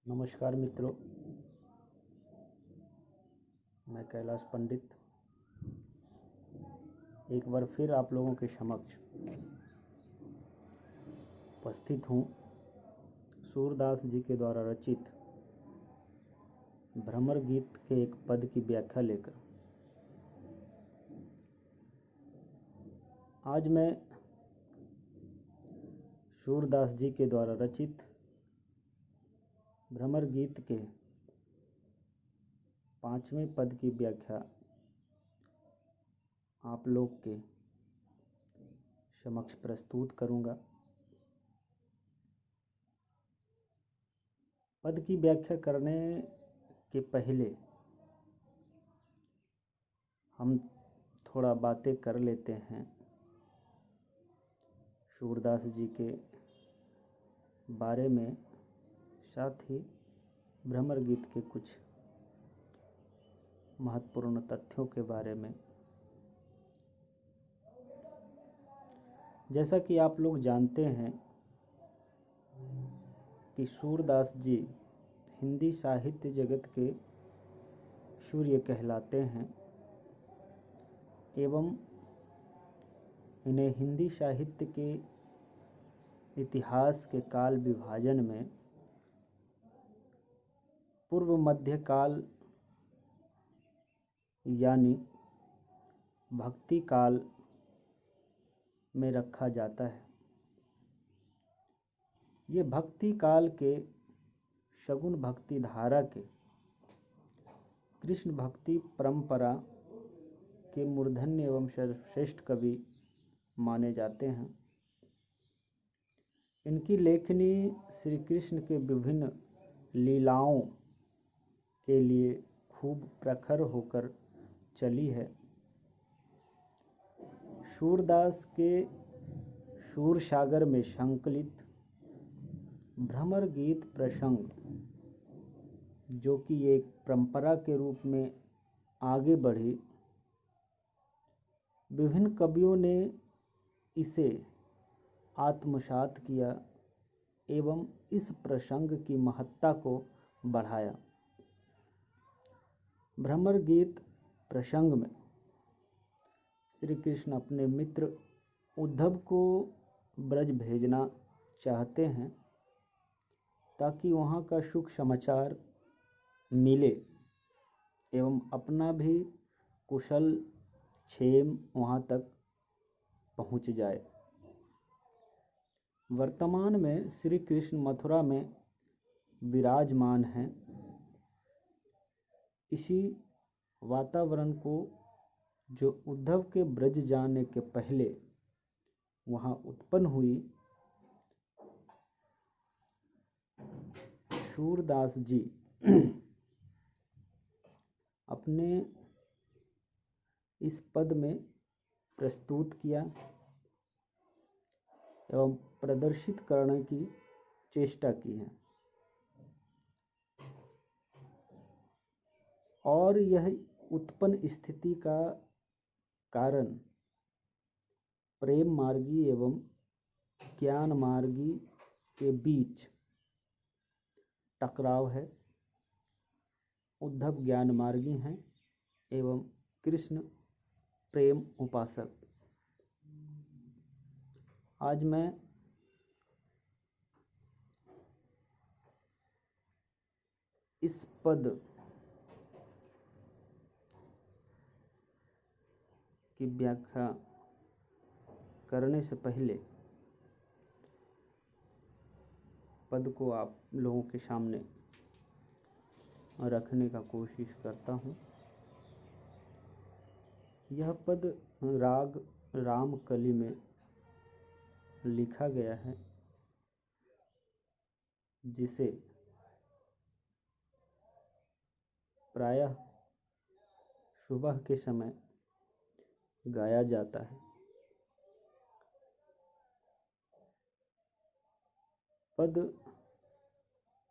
नमस्कार मित्रों, मैं कैलाश पंडित एक बार फिर आप लोगों के समक्ष उपस्थित हूँ सूरदास जी के द्वारा रचित भ्रमर गीत के एक पद की व्याख्या लेकर। आज मैं सूरदास जी के द्वारा रचित भ्रमर गीत के 5वें पद की व्याख्या आप लोग के समक्ष प्रस्तुत करूंगा। पद की व्याख्या करने के पहले हम थोड़ा बातें कर लेते हैं सूरदास जी के बारे में, साथ ही भ्रमर गीत के कुछ महत्वपूर्ण तथ्यों के बारे में। जैसा कि आप लोग जानते हैं कि सूरदास जी हिंदी साहित्य जगत के सूर्य कहलाते हैं एवं इन्हें हिंदी साहित्य के इतिहास के काल विभाजन में पूर्व मध्य काल यानी भक्ति काल में रखा जाता है। ये भक्ति काल के शगुन भक्ति धारा के कृष्ण भक्ति परंपरा के मूर्धन्य एवं सर्वश्रेष्ठ कवि माने जाते हैं। इनकी लेखनी श्री कृष्ण के विभिन्न लीलाओं के लिए खूब प्रखर होकर चली है। सूरदास के सूरसागर में संकलित भ्रमर गीत प्रसंग, जो कि एक परंपरा के रूप में आगे बढ़ी, विभिन्न कवियों ने इसे आत्मसात किया एवं इस प्रसंग की महत्ता को बढ़ाया। भ्रमर गीत प्रसंग में श्री कृष्ण अपने मित्र उद्धव को ब्रज भेजना चाहते हैं ताकि वहाँ का सुख समाचार मिले एवं अपना भी कुशल क्षेम वहाँ तक पहुँच जाए। वर्तमान में श्री कृष्ण मथुरा में विराजमान हैं। इसी वातावरण को जो उद्धव के ब्रज जाने के पहले वहाँ उत्पन्न हुई, सूरदास जी अपने इस पद में प्रस्तुत किया एवं प्रदर्शित करने की चेष्टा की है। और यह उत्पन्न स्थिति का कारण प्रेम मार्गी एवं ज्ञान मार्गी के बीच टकराव है। उद्धव ज्ञान मार्गी हैं एवं कृष्ण प्रेम उपासक। आज मैं इस पद की व्याख्या करने से पहले पद को आप लोगों के सामने रखने का कोशिश करता हूँ। यह पद राग रामकली में लिखा गया है, जिसे प्रायः सुबह के समय गाया जाता है। पद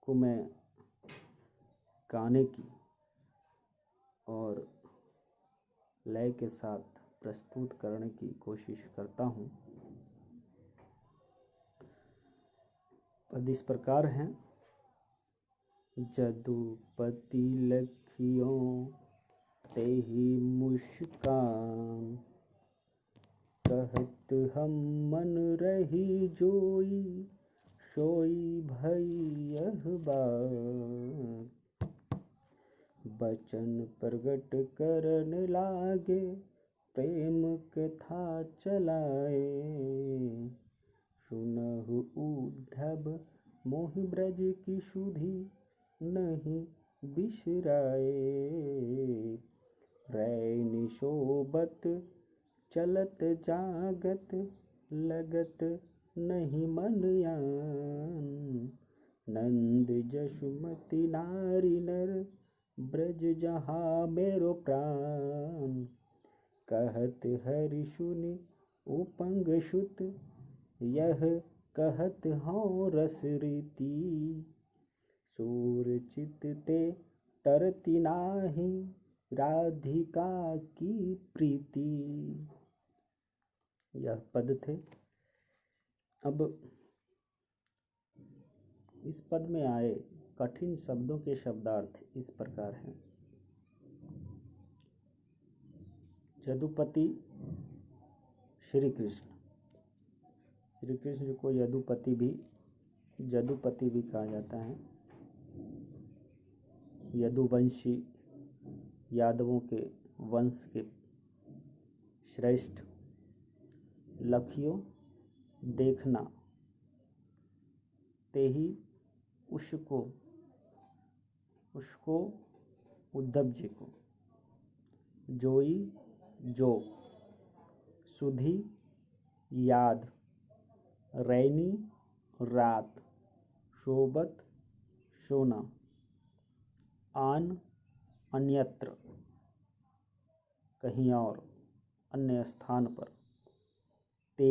को मैं गाने की और लय के साथ प्रस्तुत करने की कोशिश करता हूँ। पद इस प्रकार हैं। जदुपति लखियों तेहि मुस्कान, कहत हम मन रही जोई, सोई भई यह बात। बचन प्रगट करन लागे, प्रेम कथा चलाए। सुनहु उद्धव मोहि ब्रज की सुधि, नहीं बिसराए। रैनी सोबत चलत जागत, लगत नहीं मन यान। नंद जसुमति नारी नर, ब्रज जहाँ मेरो प्राण। कहत हरि सुनि उपंग सुत, यह कहत हूँ रस रीति। सूर चित ते तरति नाही, राधिका की प्रीति। यह पद थे। अब इस पद में आए कठिन शब्दों के शब्दार्थ इस प्रकार हैं। यदुपति श्री कृष्ण, श्री कृष्ण को यदुपति भी कहा जाता है। यदुवंशी, यादवों के वंश के श्रेष्ठ। लखियों देखना, तेहि उसको उद्धव जी को। जोई जो, सुधि याद, रैनी रात, सोबत सोना, आन अन्यत्र कहीं और अन्य स्थान पर, ते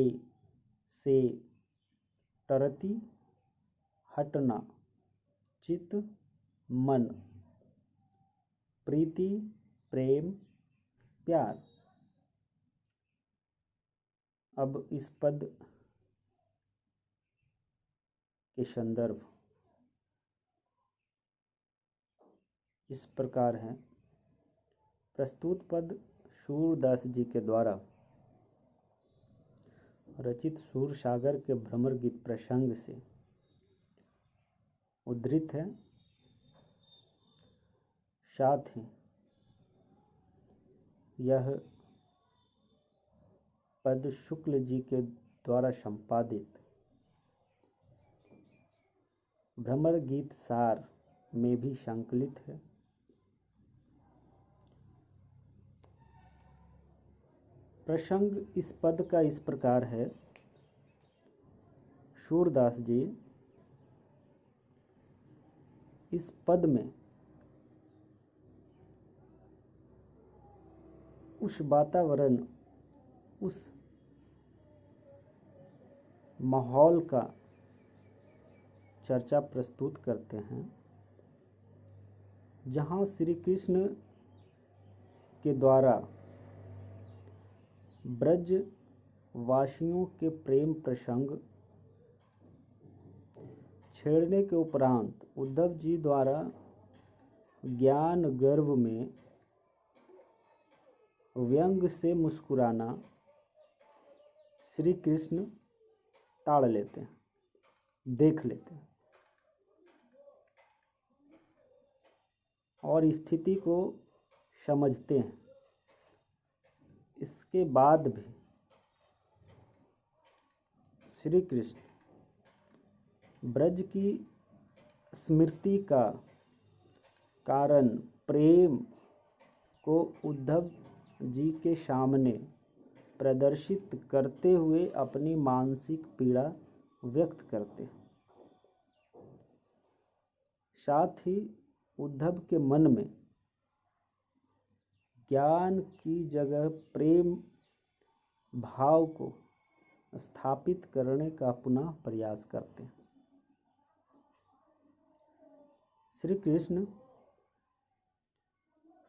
से, तरति हटना, चित मन, प्रीति प्रेम प्यार। अब इस पद के संदर्भ इस प्रकार हैं। प्रस्तुत पद सूरदास जी के द्वारा रचित सूर सागर के भ्रमर गीत प्रसंग से उद्धृत है। साथ ही यह पद शुक्ल जी के द्वारा संपादित भ्रमर गीत सार में भी संकलित है। प्रसंग इस पद का इस प्रकार है। सूरदास जी इस पद में उस वातावरण, उस माहौल का चर्चा प्रस्तुत करते हैं जहाँ श्री कृष्ण के द्वारा ब्रज वासियों के प्रेम प्रसंग छेड़ने के उपरांत उद्धव जी द्वारा ज्ञान गर्भ में व्यंग से मुस्कुराना श्री कृष्ण ताड़ लेते हैं, देख लेते हैं और स्थिति को समझते हैं। इसके बाद भी श्री कृष्ण ब्रज की स्मृति का कारण प्रेम को उद्धव जी के सामने प्रदर्शित करते हुए अपनी मानसिक पीड़ा व्यक्त करते हैं। साथ ही उद्धव के मन में ज्ञान की जगह प्रेम भाव को स्थापित करने का पुनः प्रयास करते हैं। श्री कृष्ण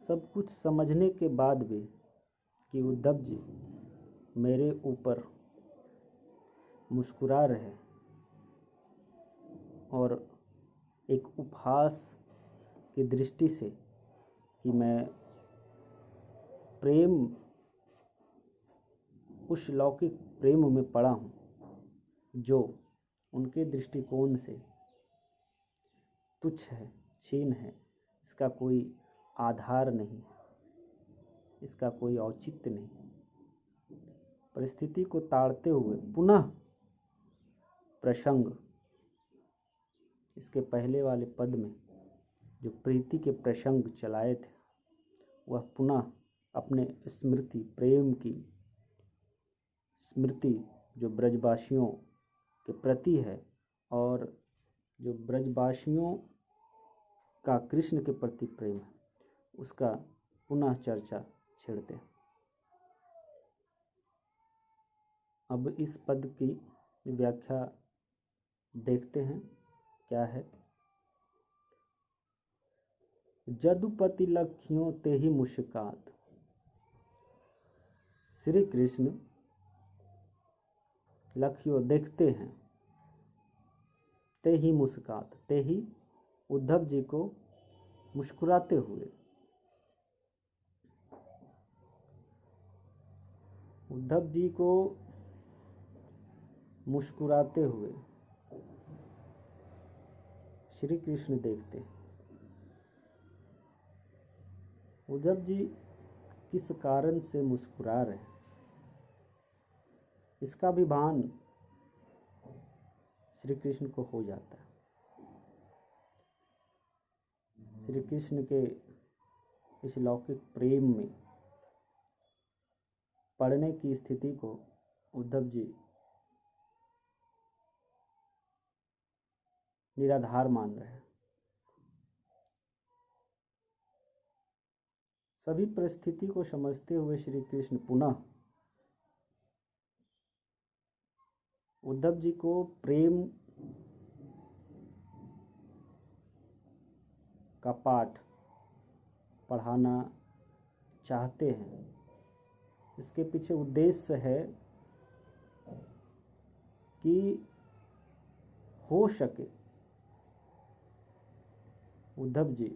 सब कुछ समझने के बाद भी कि उद्धव जी मेरे ऊपर मुस्कुरा रहे और एक उपहास की दृष्टि से कि मैं प्रेम, उस लौकिक प्रेम में पड़ा हूँ जो उनके दृष्टिकोण से तुच्छ है, छीन है, इसका कोई आधार नहीं, इसका कोई औचित्य नहीं। परिस्थिति को ताड़ते हुए पुनः प्रसंग, इसके पहले वाले पद में जो प्रीति के प्रसंग चलाए थे वह पुनः अपने स्मृति, प्रेम की स्मृति जो ब्रजवासियों के प्रति है और जो ब्रजवासियों का कृष्ण के प्रति प्रेम है, उसका पुनः चर्चा छेड़ते हैं। अब इस पद की व्याख्या देखते हैं क्या है। जदुपति लखियों ते ही मुस्कात। श्री कृष्ण लखियों देखते हैं, ते ही मुस्कात, ते ही उद्धव जी को मुस्कुराते हुए। उद्धव जी को मुस्कुराते हुए श्री कृष्ण देखते हैं। उद्धव जी किस कारण से मुस्कुरा रहे हैं, इसका भी भान श्री कृष्ण को हो जाता है। श्री कृष्ण के इस लौकिक प्रेम में पड़ने की स्थिति को उद्धव जी निराधार मान रहे हैं। सभी परिस्थिति को समझते हुए श्री कृष्ण पुनः उद्धव जी को प्रेम का पाठ पढ़ाना चाहते हैं। इसके पीछे उद्देश्य है कि हो सके उद्धव जी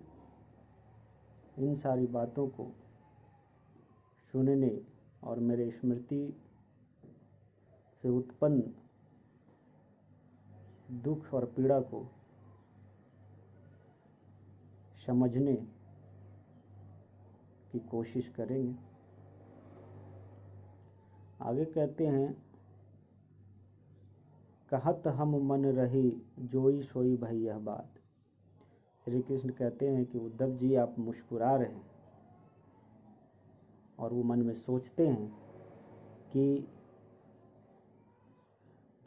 इन सारी बातों को सुनने और मेरे स्मृति से उत्पन्न दुख और पीड़ा को समझने की कोशिश करेंगे। आगे कहते हैं, कहत हम मन रही जोई सोई भई यह बात। श्री कृष्ण कहते हैं कि उद्धव जी आप मुस्कुरा रहे हैं और वो मन में सोचते हैं कि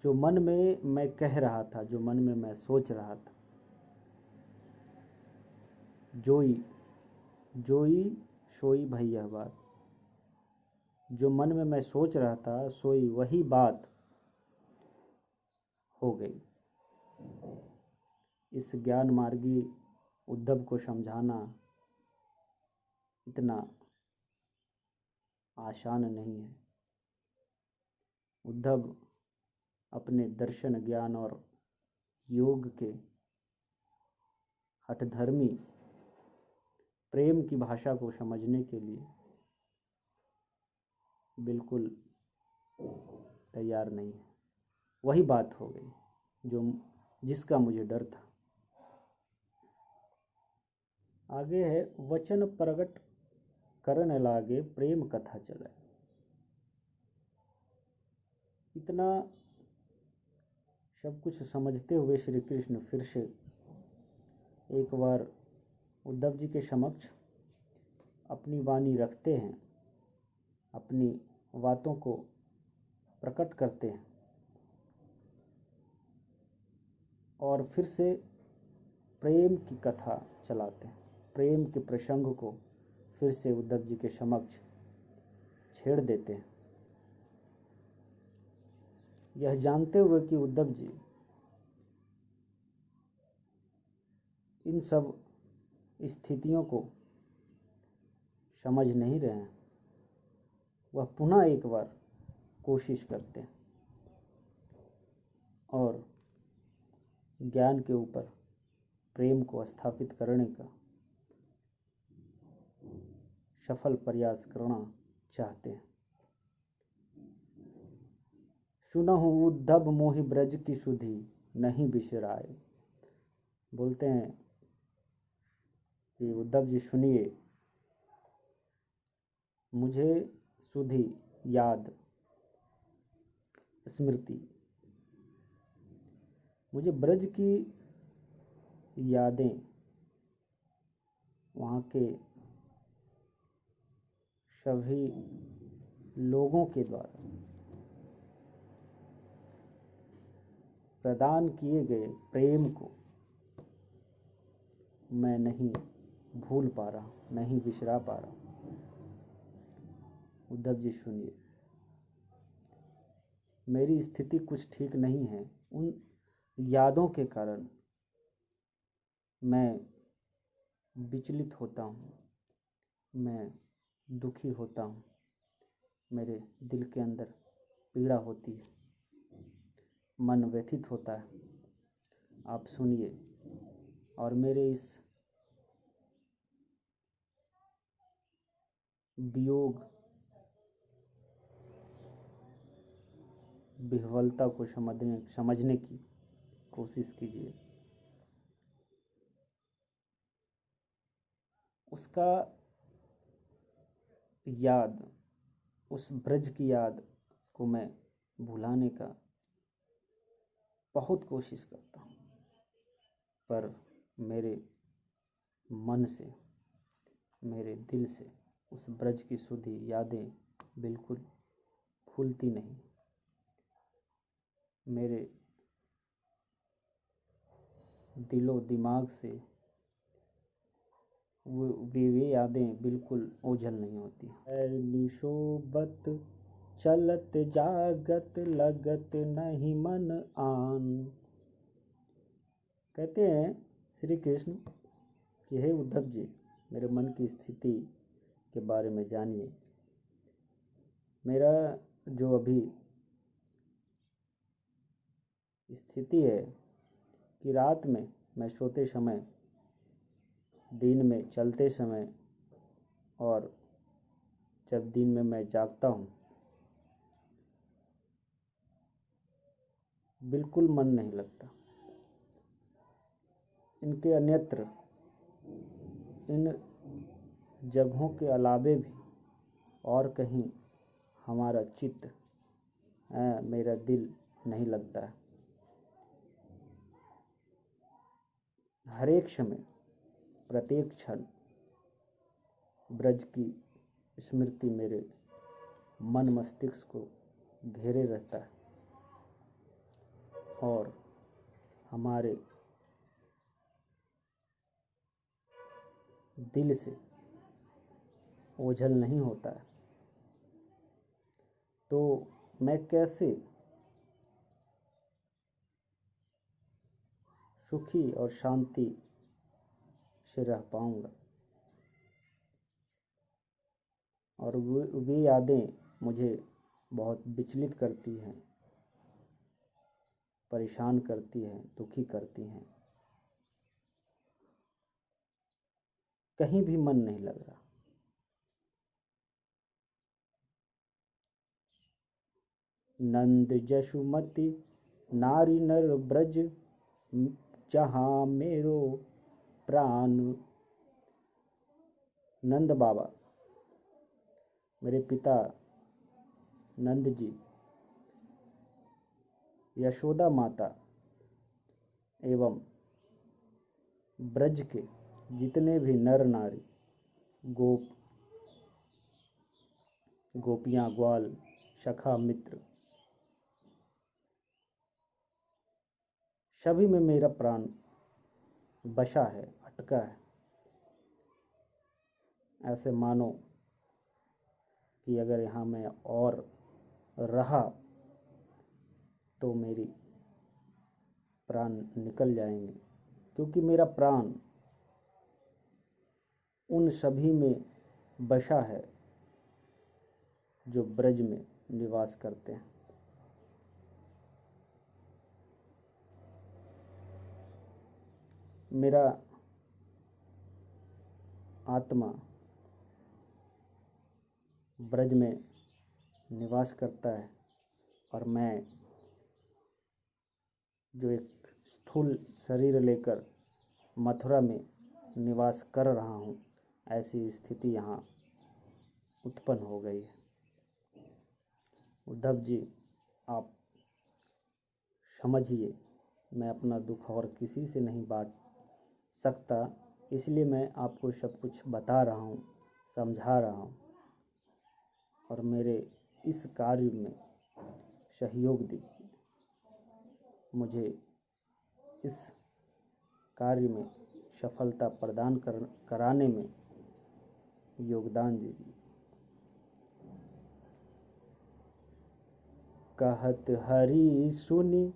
जो मन में मैं कह रहा था, जो मन में मैं सोच रहा था, जोई जोई सोई भई यह बात, जो मन में मैं सोच रहा था सोई वही बात हो गई। इस ज्ञान मार्गी उद्धव को समझाना इतना आसान नहीं है। उद्धव अपने दर्शन, ज्ञान और योग के हठधर्मी प्रेम की भाषा को समझने के लिए बिल्कुल तैयार नहीं है। वही बात हो गई जिसका मुझे डर था। आगे है, वचन प्रगट करन लागे प्रेम कथा चले। इतना सब कुछ समझते हुए श्री कृष्ण फिर से एक बार उद्धव जी के समक्ष अपनी वाणी रखते हैं, अपनी बातों को प्रकट करते हैं और फिर से प्रेम की कथा चलाते हैं। प्रेम के प्रसंग को फिर से उद्धव जी के समक्ष छेड़ देते हैं, यह जानते हुए कि उद्धव जी इन सब स्थितियों को समझ नहीं रहे हैं। वह पुनः एक बार कोशिश करते हैं और ज्ञान के ऊपर प्रेम को स्थापित करने का सफल प्रयास करना चाहते हैं। सुनहु उद्धव मोहि ब्रज की सुधि नहीं बिसराए। बोलते हैं कि उद्धव जी सुनिए, मुझे सुधि याद, स्मृति, मुझे ब्रज की यादें, वहाँ के सभी लोगों के द्वारा प्रदान किए गए प्रेम को मैं नहीं भूल पा रहा, नहीं बिसरा पा रहा। उद्धव जी सुनिए, मेरी स्थिति कुछ ठीक नहीं है। उन यादों के कारण मैं विचलित होता हूँ, मैं दुखी होता हूँ, मेरे दिल के अंदर पीड़ा होती है, मन व्यथित होता है। आप सुनिए और मेरे इस वियोग विह्वलता को समझने की कोशिश कीजिए। उसका याद, उस ब्रज की याद को मैं भुलाने का बहुत कोशिश करता हूँ, पर मेरे मन से, मेरे दिल से उस ब्रज की सुधी यादें बिल्कुल भूलती नहीं। मेरे दिलो दिमाग से वे यादें बिल्कुल ओझल नहीं होती। ऐली शोबत चलत जागत लगत नहीं मन आन। कहते हैं श्री कृष्ण कि हे उद्धव जी, मेरे मन की स्थिति के बारे में जानिए। मेरा जो अभी स्थिति है कि रात में मैं सोते समय, दिन में चलते समय और जब दिन में मैं जागता हूँ, बिल्कुल मन नहीं लगता। इनके अन्यत्र, इन जगहों के अलावे भी और कहीं हमारा चित्त, मेरा दिल नहीं लगता है। हर एक समय, प्रत्येक क्षण ब्रज की स्मृति मेरे मन मस्तिष्क को घेरे रहता है और हमारे दिल से ओझल नहीं होता है। तो मैं कैसे सुखी और शांति से रह पाऊंगा? और वे यादें मुझे बहुत विचलित करती हैं, परेशान करती हैं, दुखी करती हैं। कहीं भी मन नहीं लग रहा। नंद जसुमति नारी नर ब्रज जहाँ मेरो प्राण। नंद बाबा, मेरे पिता नंद जी, यशोदा माता एवं ब्रज के जितने भी नर नारी, गोप, गोपियाँ, ग्वाल, सखा, मित्र, सभी में मेरा प्राण बसा है, अटका है। ऐसे मानो कि अगर यहाँ मैं और रहा तो मेरी प्राण निकल जाएंगे, क्योंकि मेरा प्राण उन सभी में बसा है जो ब्रज में निवास करते हैं। मेरा आत्मा ब्रज में निवास करता है और मैं जो एक स्थूल शरीर लेकर मथुरा में निवास कर रहा हूँ, ऐसी स्थिति यहाँ उत्पन्न हो गई है। उद्धव जी, आप समझिए, मैं अपना दुख और किसी से नहीं बांट सकता, इसलिए मैं आपको सब कुछ बता रहा हूँ, समझा रहा हूँ, और मेरे इस कार्य में सहयोग दीजिए। मुझे इस कार्य में सफलता प्रदान कराने में योगदान दीजिए। कहत हरि सुनि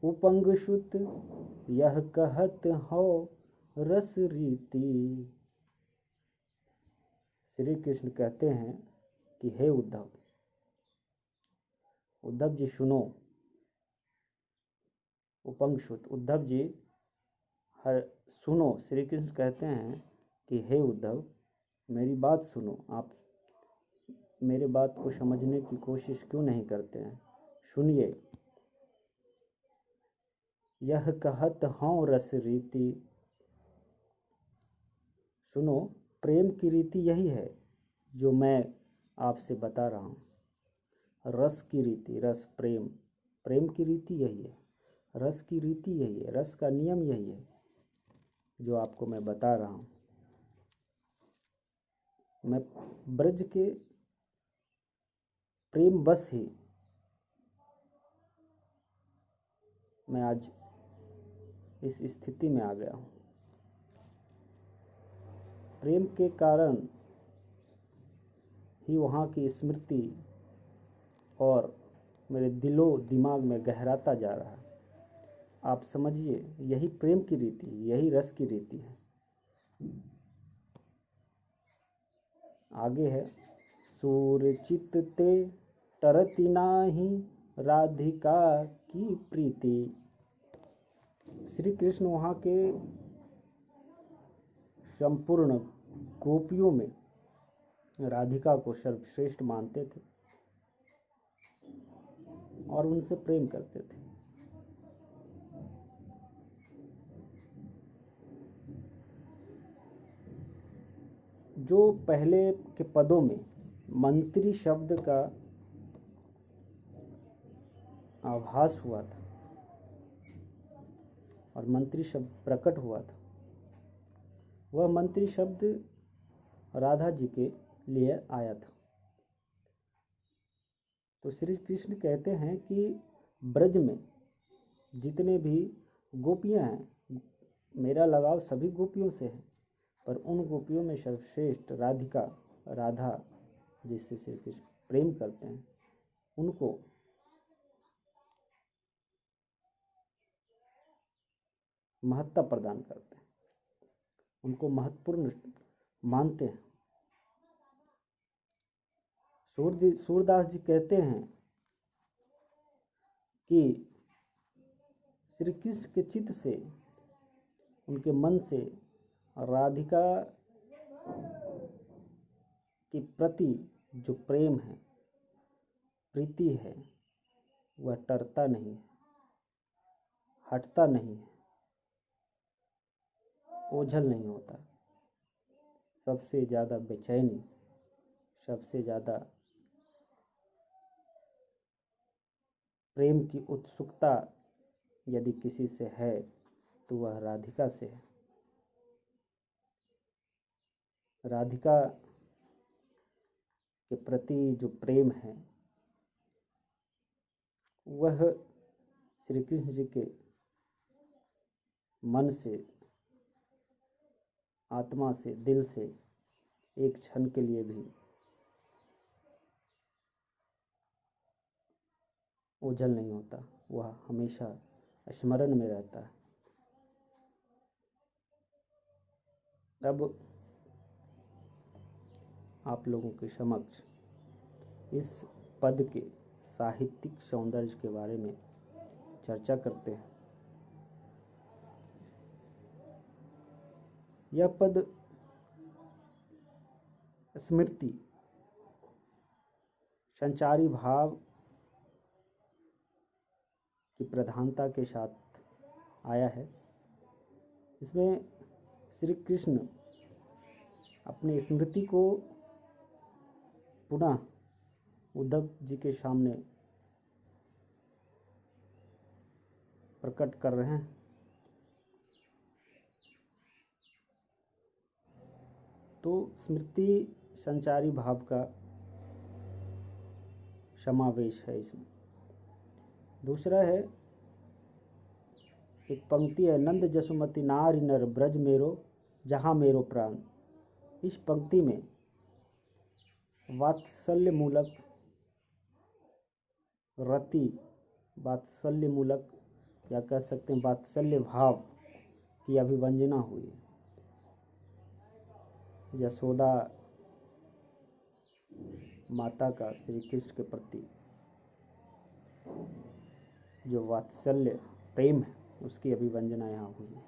उपंग सुत, यह कहत हो रस रीति। श्री कृष्ण कहते हैं कि हे उद्धव, उद्धव जी सुनो। उपंग सुत, उद्धव जी सुनो। श्री कृष्ण कहते हैं कि हे उद्धव, मेरी बात सुनो। आप मेरे बात को समझने की कोशिश क्यों नहीं करते हैं? सुनिए। यह कहत हूँ रस रीति, सुनो, प्रेम की रीति यही है जो मैं आपसे बता रहा हूँ। रस की रीति, रस प्रेम, प्रेम की रीति यही है, रस की रीति यही है, रस का नियम यही है जो आपको मैं बता रहा हूँ। मैं ब्रज के प्रेम बस ही मैं आज इस स्थिति में आ गया हूँ। प्रेम के कारण ही वहाँ की स्मृति और मेरे दिलो दिमाग में गहराता जा रहा है। आप समझिए, यही प्रेम की रीति, यही रस की रीति है। आगे है, सूरचित ते टरति नाही, राधिका की प्रीति। श्री कृष्ण वहाँ के संपूर्ण गोपियों में राधिका को सर्वश्रेष्ठ मानते थे और उनसे प्रेम करते थे। जो पहले के पदों में मंत्री शब्द का आभास हुआ था और मंत्री शब्द प्रकट हुआ था, वह मंत्री शब्द राधा जी के लिए आया था। तो श्री कृष्ण कहते हैं कि ब्रज में जितने भी गोपियां हैं, मेरा लगाव सभी गोपियों से है, पर उन गोपियों में सर्वश्रेष्ठ राधिका, राधा जिससे श्री कृष्ण प्रेम करते हैं, उनको महत्ता प्रदान करते हैं, उनको महत्वपूर्ण मानते हैं। सूरदास जी कहते हैं कि श्री कृष्ण के चित्त से, उनके मन से राधिका के प्रति जो प्रेम है, प्रीति है, वह टरता नहीं है, हटता नहीं है, ओझल नहीं होता। सबसे ज़्यादा बेचैनी, सबसे ज़्यादा प्रेम की उत्सुकता यदि किसी से है तो वह राधिका से है। राधिका के प्रति जो प्रेम है, वह श्री कृष्ण जी के मन से, आत्मा से, दिल से एक क्षण के लिए भी ओझल नहीं होता, वह हमेशा स्मरण में रहता है। अब आप लोगों के समक्ष इस पद के साहित्यिक सौंदर्य के बारे में चर्चा करते हैं। यह पद स्मृति संचारी भाव की प्रधानता के साथ आया है। इसमें श्री कृष्ण अपनी स्मृति को पुनः उद्धव जी के सामने प्रकट कर रहे हैं। तो स्मृति संचारी भाव का समावेश है इसमें। दूसरा है, एक पंक्ति है, नंद जसुमति नारी नर ब्रज मेरो जहाँ मेरो प्राण। इस पंक्ति में वात्सल्य मूलक रति, वात्सल्य मूलक या कह सकते हैं वात्सल्य भाव की अभिव्यंजना हुई है। यशोदा माता का श्री कृष्ण के प्रति जो वात्सल्य प्रेम है उसकी अभिव्यंजना यहाँ हुई है।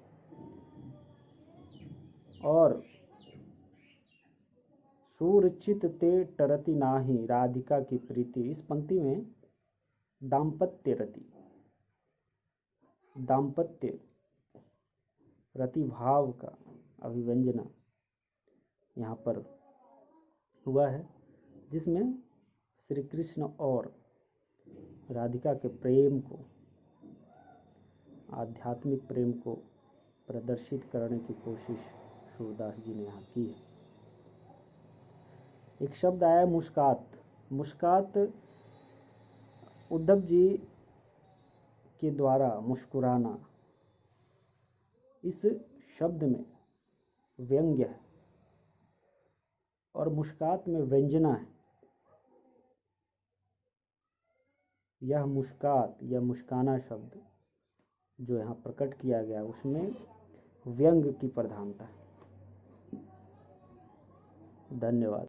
और सुरचित ते टरति नाही राधिका की प्रीति, इस पंक्ति में दाम्पत्य रति, दाम्पत्य रति भाव का अभिव्यंजना यहाँ पर हुआ है, जिसमें श्री कृष्ण और राधिका के प्रेम को, आध्यात्मिक प्रेम को प्रदर्शित करने की कोशिश सूरदास जी ने यहाँ की है। एक शब्द आया मुस्कात। मुस्कात उद्धव जी के द्वारा मुस्कुराना, इस शब्द में व्यंग्य है और मुस्कात में व्यंजना है। यह मुस्कात या मुस्काना शब्द जो यहाँ प्रकट किया गया उसमें व्यंग की प्रधानता है। धन्यवाद।